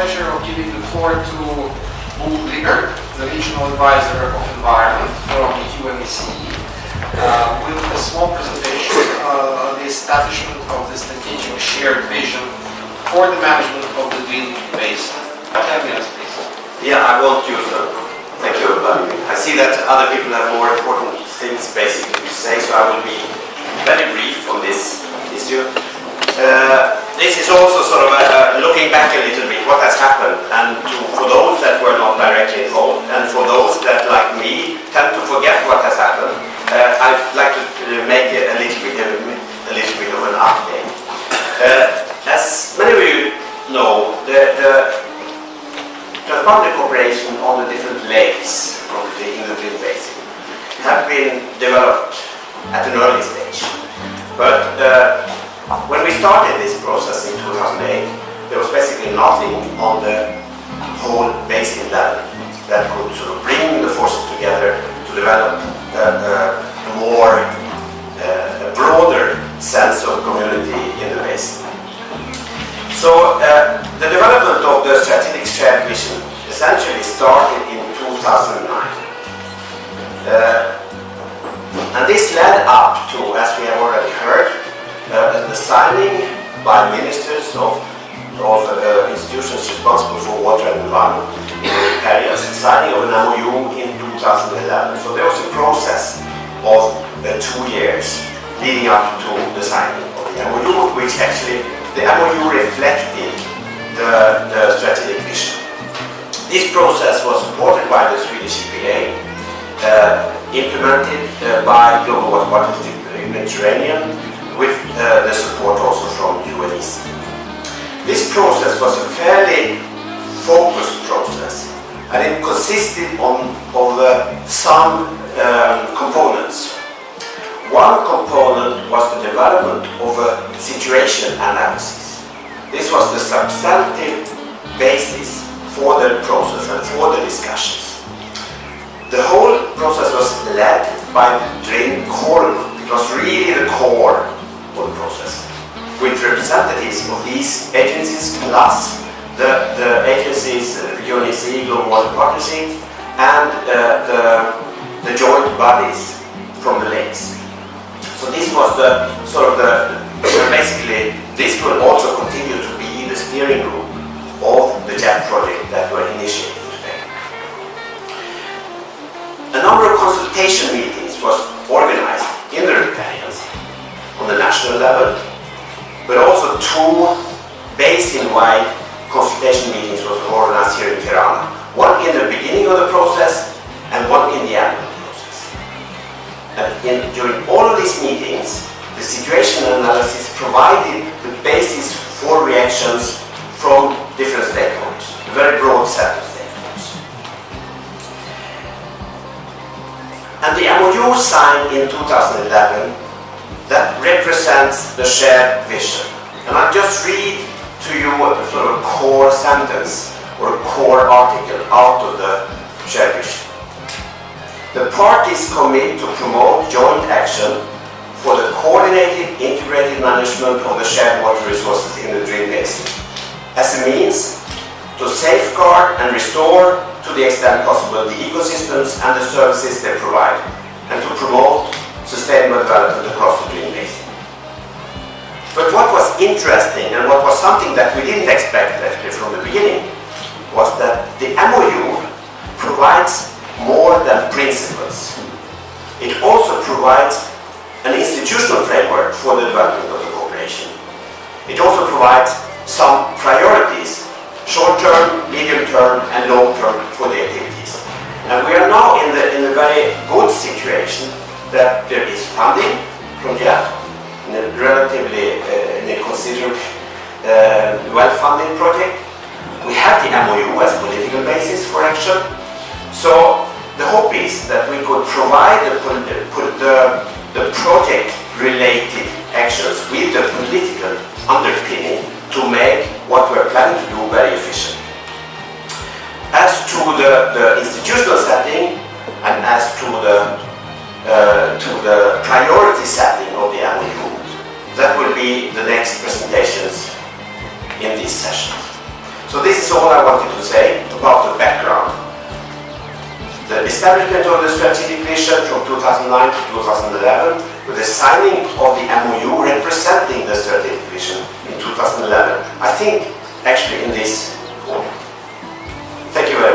pleasure of giving the floor to Libert, the Regional Advisor of Environment from UNEC, with a small presentation on the establishment of the strategic shared vision for the management of the Drin Basin. 10 minutes, please. Yeah, I won't use them. Thank you. I see that other people have more important things basically to say, so I will be very brief on this issue. This is also sort of looking back a little bit what has happened, and for those that were not directly involved, and for those that, like me, tend to forget what has happened, I'd like to make a little bit of an update. As many of you know, the Transboundary cooperation on the different lakes in the Drin Basin have been developed at an early stage, but when we started this process in 2008, there was basically nothing on the whole basin level that could sort of bring the forces together to develop a broader sense of community in the basin. So the development of the strategic shared vision essentially started in 2009. And this led up to, as we have already heard, the signing by ministers of institutions responsible for water and environment in the areas, signing of an MOU in 2011. So there was a process of 2 years leading up to the signing of the MOU, which actually the MOU reflected the strategic vision. This process was supported by the Swedish EPA, implemented by Global Water Partnership in the Mediterranean, with the support also from UNEC. This process was a fairly focused process, and it consisted of some components. One component was the development of a situation analysis. This was the substantive basis for the process and for the discussions. The whole process was led by the Drin core group. It was really the core of the process, with representatives of these agencies plus the agencies, UNEC, Global Water Partnership, and the joint bodies from the lakes. So this was the sort of basically this will also continue to be the steering group of the GEF project that we're initiating today. A number of consultation meetings was organized in the riparians on the national level, but also 2 basin-wide consultation meetings was organized here in Tirana. One in the beginning of the process and one in the end of the process. And during all of these meetings, the situation analysis provided the basis for reactions from different stakeholders, a very broad set of stakeholders. And the MOU signed in 2011 that represents the shared vision. And I'll just read to you a sort of core sentence or a core article out of the shared vision. The parties commit to promote joint action for the coordinated, integrated management of the shared water resources in the Drin Basin as a means to safeguard and restore to the extent possible the ecosystems and the services they provide, and to promote sustainable development across the Drin Basin. But what was interesting, and what was something that we didn't expect actually from the beginning, was that the MOU provides more than principles. It also provides an institutional framework for the development of the cooperation. It also provides some priorities, short-term, medium-term, and long-term for the activities. And we are now in a very good situation that there is funding from GEF in a relatively considerable well-funded project. We have the MOU as a political basis for action. So the hope is that we could provide the project-related actions with the political underpinning to make what we're planning to do very efficient. As to the institutional setting and as to the priority setting of the MOU, that will be the next presentations in this session. So this is all I wanted to say about the background. The establishment of the strategic vision from 2009 to 2011, with the signing of the MOU representing the strategic vision in 2011, I think actually in this. Thank you very much.